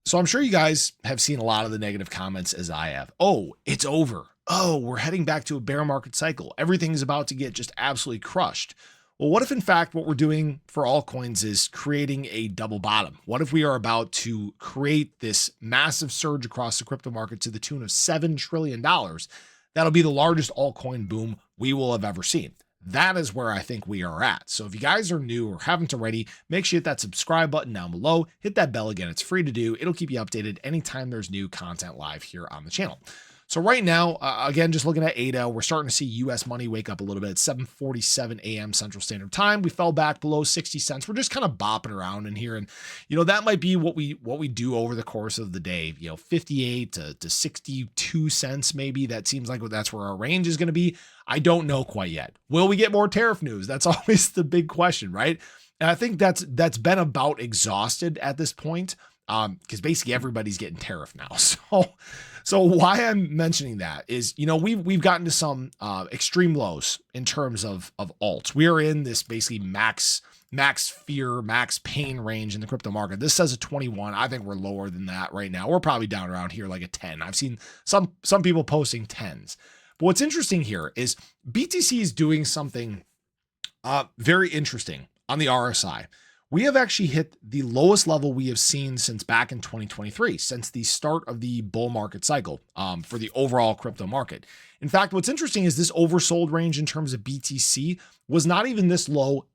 So I'm sure you guys have seen a lot of the negative comments as I have. Oh, it's over. Oh, we're heading back to a bear market cycle. Everything's about to get just absolutely crushed. Well, what if in fact what we're doing for altcoins is creating a double bottom? What if we are about to create this massive surge across the crypto market to the tune of $7 trillion? That'll be the largest altcoin boom we will have ever seen. That is where I think we are at. So if you guys are new or haven't already, make sure you hit that subscribe button down below, hit that bell again. It's free to do. It'll keep you updated anytime there's new content live here on the channel. So right now, again, just looking at ADA, we're starting to see US money wake up a little bit at 7:47 a.m. Central Standard Time. We fell back below 60 cents. We're just kind of bopping around in here. And, that might be what we do over the course of the day, 58 to 62 cents, maybe. That seems like that's where our range is going to be. I don't know quite yet. Will we get more tariff news? That's always the big question, right? And I think that's been about exhausted at this point. Because basically everybody's getting tariff now. So why I'm mentioning that is, we've gotten to some extreme lows in terms of alts. We are in this basically max fear, max pain range in the crypto market. This says a 21. I think we're lower than that right now. We're probably down around here like a 10. I've seen some people posting 10s. But what's interesting here is BTC is doing something very interesting on the RSI. We have actually hit the lowest level we have seen since back in 2023, since the start of the bull market cycle for the overall crypto market. In fact, what's interesting is this oversold range in terms of BTC was not even this low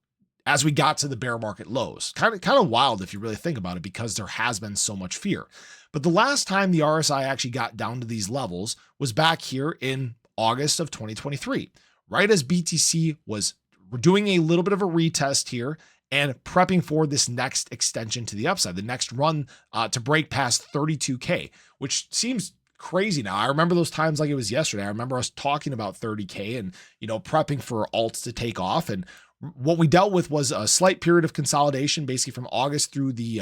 as we got to the bear market lows. Kind of wild if you really think about it, because there has been so much fear. But the last time the RSI actually got down to these levels was back here in August of 2023, right as BTC was doing a little bit of a retest here and prepping for this next extension to the upside, the next run to break past 32K, which seems crazy now. I remember those times like it was yesterday. I remember us talking about 30K and, prepping for alts to take off. And what we dealt with was a slight period of consolidation, basically from August through the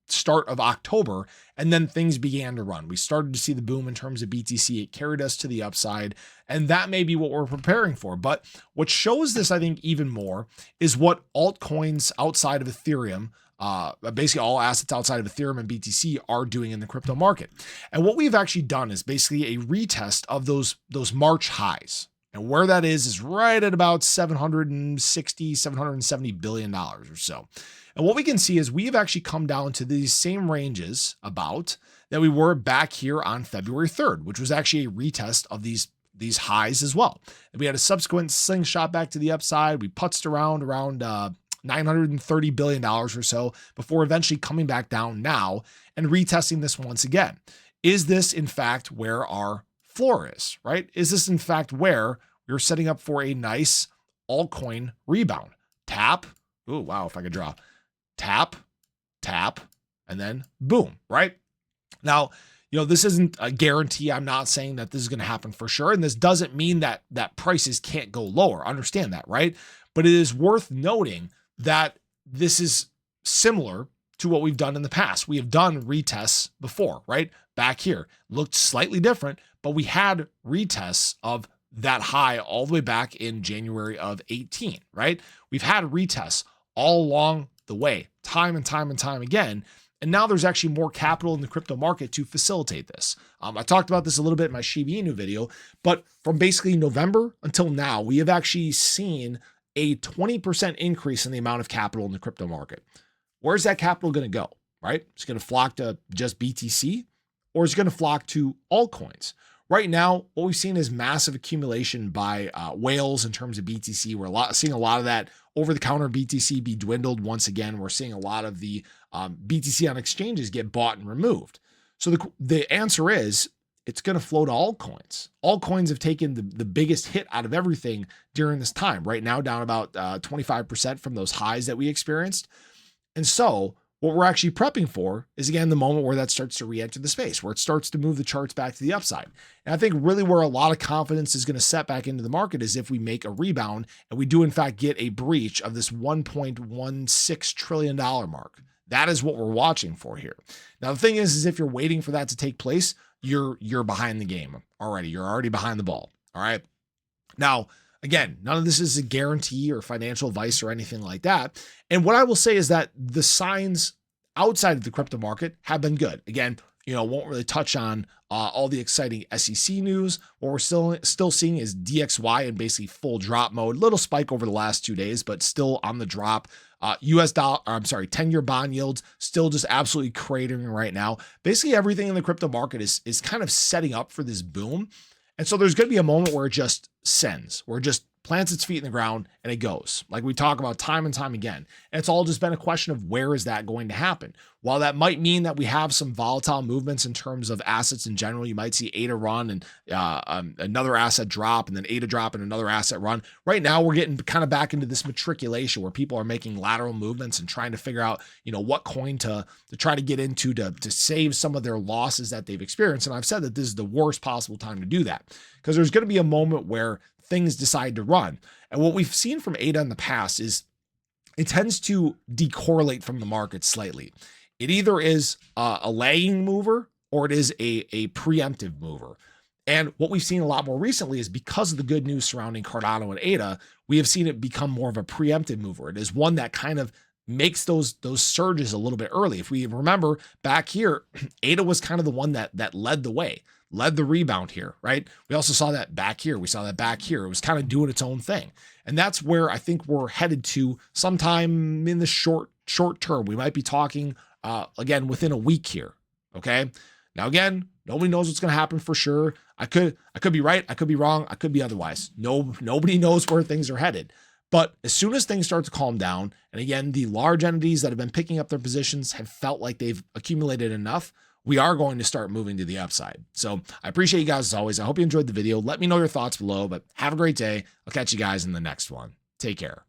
start of October, and then things began to run. We started to see the boom in terms of BTC. It carried us to the upside, and that may be what we're preparing for. But what shows this, I think, even more is what altcoins outside of Ethereum, basically all assets outside of Ethereum and BTC, are doing in the crypto market. And what we've actually done is basically a retest of those March highs. And where that is right at about $770 billion or so. And what we can see is we've actually come down to these same ranges about that we were back here on February 3rd, which was actually a retest of these highs as well. And we had a subsequent slingshot back to the upside. We putzed around $930 billion or so before eventually coming back down now and retesting this once again. Is this in fact where our floor is, right? Is this in fact where we're setting up for a nice altcoin rebound? Tap. Oh, wow. If I could draw. Tap, tap, and then boom, right? Now, this isn't a guarantee. I'm not saying that this is going to happen for sure. And this doesn't mean that prices can't go lower. Understand that, right? But it is worth noting that this is similar to what we've done in the past. We have done retests before, right? Back here looked slightly different, but we had retests of that high all the way back in January of 18, right? We've had retests all along the way, time and time and time again. And now there's actually more capital in the crypto market to facilitate this. I talked about this a little bit in my Shiba Inu video, but from basically November until now, we have actually seen a 20% increase in the amount of capital in the crypto market. Where's that capital going to go, right? It's going to flock to just BTC, or it's going to flock to altcoins. Right now, what we've seen is massive accumulation by whales in terms of BTC. We're seeing a lot of that over-the-counter BTC be dwindled once again. We're seeing a lot of the BTC on exchanges get bought and removed. So the answer is it's going to flow to altcoins. Altcoins have taken the biggest hit out of everything during this time. Right now, down about 25% from those highs that we experienced. And so what we're actually prepping for is, again, the moment where that starts to re-enter the space, where it starts to move the charts back to the upside. And I think really where a lot of confidence is going to set back into the market is if we make a rebound and we do, in fact, get a breach of this $1.16 trillion mark. That is what we're watching for here. Now, the thing is if you're waiting for that to take place, you're behind the game already. You're already behind the ball. All right. Now, again, none of this is a guarantee or financial advice or anything like that. And what I will say is that the signs outside of the crypto market have been good. Again, won't really touch on all the exciting SEC news. What we're still seeing is DXY in basically full drop mode. Little spike over the last 2 days, but still on the drop. US dollar, 10-year bond yields still just absolutely cratering right now. Basically everything in the crypto market is kind of setting up for this boom. And so there's going to be a moment where it just sends, where it just plants its feet in the ground and it goes, like we talk about time and time again. And it's all just been a question of where is that going to happen? While that might mean that we have some volatile movements in terms of assets in general, you might see ADA run and another asset drop, and then ADA drop and another asset run. Right now, we're getting kind of back into this matriculation where people are making lateral movements and trying to figure out, what coin to try to get into to save some of their losses that they've experienced. And I've said that this is the worst possible time to do that, because there's going to be a moment where things decide to run. And what we've seen from ADA in the past is it tends to decorrelate from the market slightly. It either is a lagging mover or it is a preemptive mover. And what we've seen a lot more recently is because of the good news surrounding Cardano and ADA, we have seen it become more of a preemptive mover. It is one that kind of makes those surges a little bit early. If we remember back here, ADA was kind of the one that led the way, led the rebound here, right? We also saw that back here. We saw that back here. It was kind of doing its own thing. And that's where I think we're headed to sometime in the short term. We might be talking again within a week here. Okay. Now, again, nobody knows what's going to happen for sure. I could be right. I could be wrong. I could be otherwise. Nobody knows where things are headed. But as soon as things start to calm down, and again, the large entities that have been picking up their positions have felt like they've accumulated enough, we are going to start moving to the upside. So I appreciate you guys as always. I hope you enjoyed the video. Let me know your thoughts below, but have a great day. I'll catch you guys in the next one. Take care.